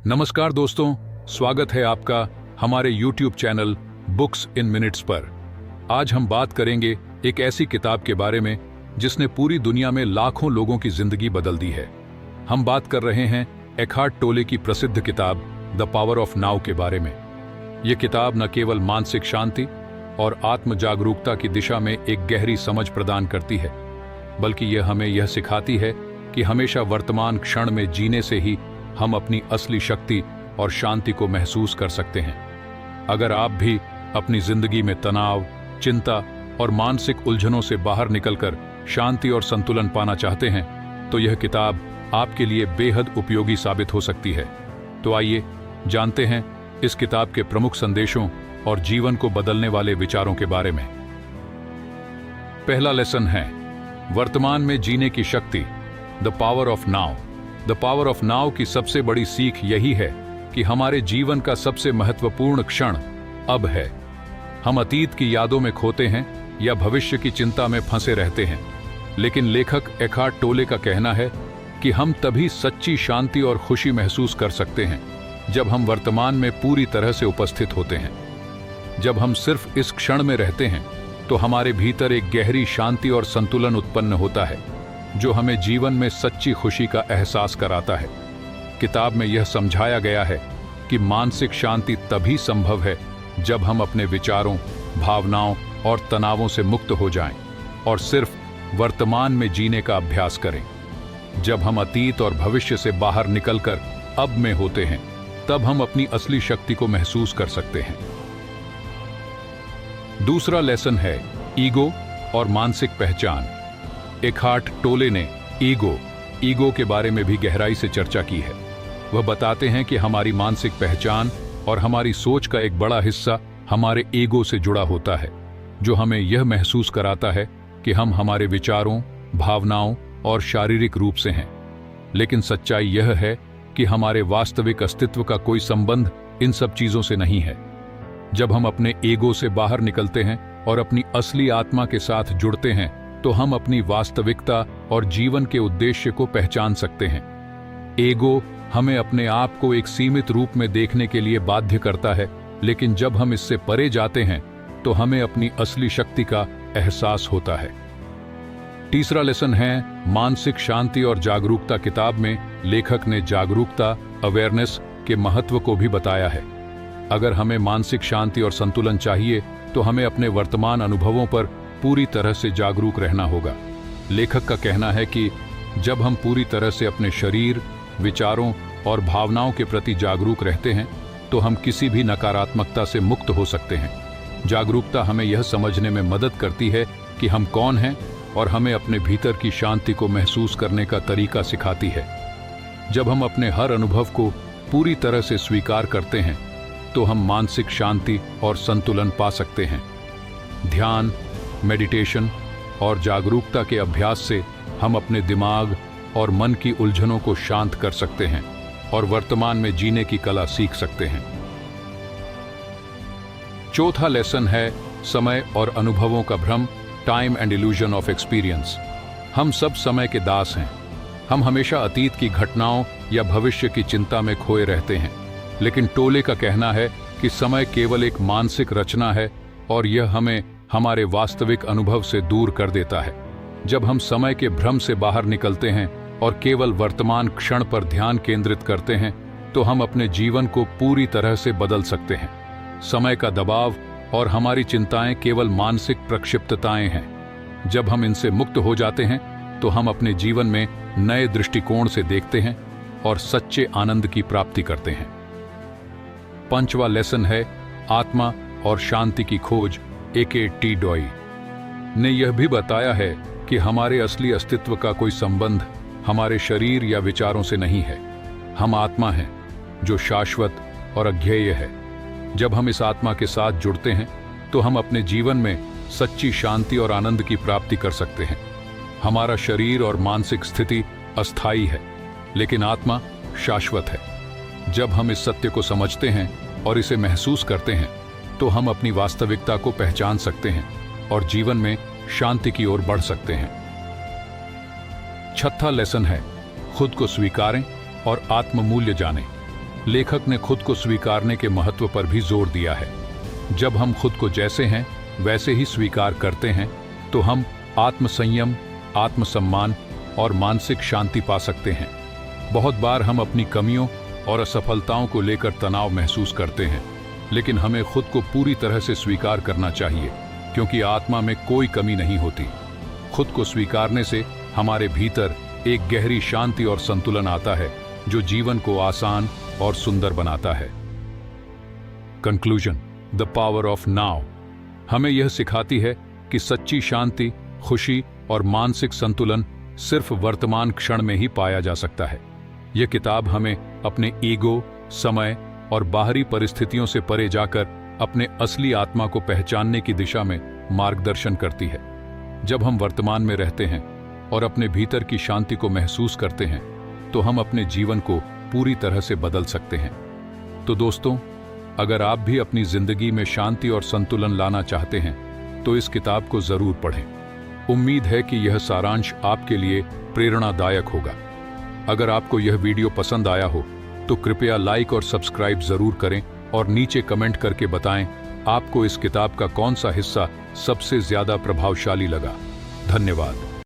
नमस्कार दोस्तों, स्वागत है आपका हमारे YouTube चैनल बुक्स इन मिनट्स पर। आज हम बात करेंगे एक ऐसी किताब के बारे में जिसने पूरी दुनिया में लाखों लोगों की जिंदगी बदल दी है। हम बात कर रहे हैं एखार्ट टोले की प्रसिद्ध किताब द पावर ऑफ नाउ के बारे में। यह किताब न केवल मानसिक शांति और आत्म जागरूकता की दिशा में एक गहरी समझ प्रदान करती है, बल्कि यह हमें यह सिखाती है कि हमेशा वर्तमान क्षण में जीने से ही हम अपनी असली शक्ति और शांति को महसूस कर सकते हैं। अगर आप भी अपनी जिंदगी में तनाव, चिंता और मानसिक उलझनों से बाहर निकलकर शांति और संतुलन पाना चाहते हैं, तो यह किताब आपके लिए बेहद उपयोगी साबित हो सकती है। तो आइए जानते हैं इस किताब के प्रमुख संदेशों और जीवन को बदलने वाले विचारों के बारे में। पहला लेसन है वर्तमान में जीने की शक्ति, the power of now. The power of now की सबसे बड़ी सीख यही है कि हमारे जीवन का सबसे महत्वपूर्ण क्षण अब है। हम अतीत की यादों में खोते हैं या भविष्य की चिंता में फंसे रहते हैं, लेकिन लेखक एखार्ट टोले का कहना है कि हम तभी सच्ची शांति और खुशी महसूस कर सकते हैं जब हम वर्तमान में पूरी तरह से उपस्थित होते हैं। जब हम सिर्फ इस क्षण में रहते हैं तो हमारे भीतर एक गहरी शांति और संतुलन उत्पन्न होता है, जो हमें जीवन में सच्ची खुशी का एहसास कराता है। किताब में यह समझाया गया है कि मानसिक शांति तभी संभव है जब हम अपने विचारों, भावनाओं और तनावों से मुक्त हो जाएं और सिर्फ वर्तमान में जीने का अभ्यास करें। जब हम अतीत और भविष्य से बाहर निकलकर अब में होते हैं, तब हम अपनी असली शक्ति को महसूस कर सकते हैं। दूसरा लेसन है ईगो और मानसिक पहचान। एखार्ट टोले ने ईगो के बारे में भी गहराई से चर्चा की है। वह बताते हैं कि हमारी मानसिक पहचान और हमारी सोच का एक बड़ा हिस्सा हमारे ईगो से जुड़ा होता है, जो हमें यह महसूस कराता है कि हम हमारे विचारों, भावनाओं और शारीरिक रूप से हैं। लेकिन सच्चाई यह है कि हमारे वास्तविक अस्तित्व का कोई संबंध इन सब चीजों से नहीं है। जब हम अपने ईगो से बाहर निकलते हैं और अपनी असली आत्मा के साथ जुड़ते हैं, तो हम अपनी वास्तविकता और जीवन के उद्देश्य को पहचान सकते हैं। ईगो हमें अपने आप को एक सीमित रूप में देखने के लिए बाध्य करता है, लेकिन जब हम इससे परे जाते हैं तो हमें अपनी असली शक्ति का एहसास होता है। तीसरा लेसन है मानसिक शांति और जागरूकता। किताब में लेखक ने जागरूकता, अवेयरनेस के महत्व को भी बताया है। अगर हमें मानसिक शांति और संतुलन चाहिए तो हमें अपने वर्तमान अनुभवों पर पूरी तरह से जागरूक रहना होगा। लेखक का कहना है कि जब हम पूरी तरह से अपने शरीर, विचारों और भावनाओं के प्रति जागरूक रहते हैं, तो हम किसी भी नकारात्मकता से मुक्त हो सकते हैं। जागरूकता हमें यह समझने में मदद करती है कि हम कौन हैं और हमें अपने भीतर की शांति को महसूस करने का तरीका सिखाती है। जब हम अपने हर अनुभव को पूरी तरह से स्वीकार करते हैं, तो हम मानसिक शांति और संतुलन पा सकते हैं। ध्यान, मेडिटेशन और जागरूकता के अभ्यास से हम अपने दिमाग और मन की उलझनों को शांत कर सकते हैं और वर्तमान में जीने की कला सीख सकते हैं। चौथा लेसन है समय और अनुभवों का भ्रम, time and illusion of experience. हम सब समय के दास हैं। हम हमेशा अतीत की घटनाओं या भविष्य की चिंता में खोए रहते हैं, लेकिन टोले का कहना है कि समय केवल एक मानसिक रचना है और यह हमें हमारे वास्तविक अनुभव से दूर कर देता है। जब हम समय के भ्रम से बाहर निकलते हैं और केवल वर्तमान क्षण पर ध्यान केंद्रित करते हैं, तो हम अपने जीवन को पूरी तरह से बदल सकते हैं। समय का दबाव और हमारी चिंताएं केवल मानसिक प्रक्षिप्तताएं हैं। जब हम इनसे मुक्त हो जाते हैं, तो हम अपने जीवन में नए दृष्टिकोण से देखते हैं और सच्चे आनंद की प्राप्ति करते हैं। पांचवा लेसन है आत्मा और शांति की खोज। एके डॉय ने यह भी बताया है कि हमारे असली अस्तित्व का कोई संबंध हमारे शरीर या विचारों से नहीं है। हम आत्मा हैं जो शाश्वत और अज्ञेय है। जब हम इस आत्मा के साथ जुड़ते हैं, तो हम अपने जीवन में सच्ची शांति और आनंद की प्राप्ति कर सकते हैं। हमारा शरीर और मानसिक स्थिति अस्थायी है, लेकिन आत्मा शाश्वत है। जब हम इस सत्य को समझते हैं और इसे महसूस करते हैं, तो हम अपनी वास्तविकता को पहचान सकते हैं और जीवन में शांति की ओर बढ़ सकते हैं। छठा लेसन है खुद को स्वीकारें और आत्ममूल्य जानें। लेखक ने खुद को स्वीकारने के महत्व पर भी जोर दिया है। जब हम खुद को जैसे हैं वैसे ही स्वीकार करते हैं तो हम आत्मसंयम, आत्मसम्मान और मानसिक शांति पा सकते हैं। बहुत बार हम अपनी कमियों और असफलताओं को लेकर तनाव महसूस करते हैं, लेकिन हमें खुद को पूरी तरह से स्वीकार करना चाहिए, क्योंकि आत्मा में कोई कमी नहीं होती। खुद को स्वीकारने से हमारे भीतर एक गहरी शांति और संतुलन आता है, जो जीवन को आसान और सुंदर बनाता है। Conclusion, the power of now हमें यह सिखाती है कि सच्ची शांति, खुशी और मानसिक संतुलन सिर्फ वर्तमान क्षण में ही पाया जा सकता है। यह किताब हमें अपने ईगो, समय और बाहरी परिस्थितियों से परे जाकर अपने असली आत्मा को पहचानने की दिशा में मार्गदर्शन करती है। जब हम वर्तमान में रहते हैं और अपने भीतर की शांति को महसूस करते हैं, तो हम अपने जीवन को पूरी तरह से बदल सकते हैं। तो दोस्तों, अगर आप भी अपनी जिंदगी में शांति और संतुलन लाना चाहते हैं, तो इस किताब को जरूर पढ़ें। उम्मीद है कि यह सारांश आपके लिए प्रेरणादायक होगा। अगर आपको यह वीडियो पसंद आया हो तो कृपया लाइक और सब्सक्राइब जरूर करें और नीचे कमेंट करके बताएं आपको इस किताब का कौन सा हिस्सा सबसे ज्यादा प्रभावशाली लगा। धन्यवाद।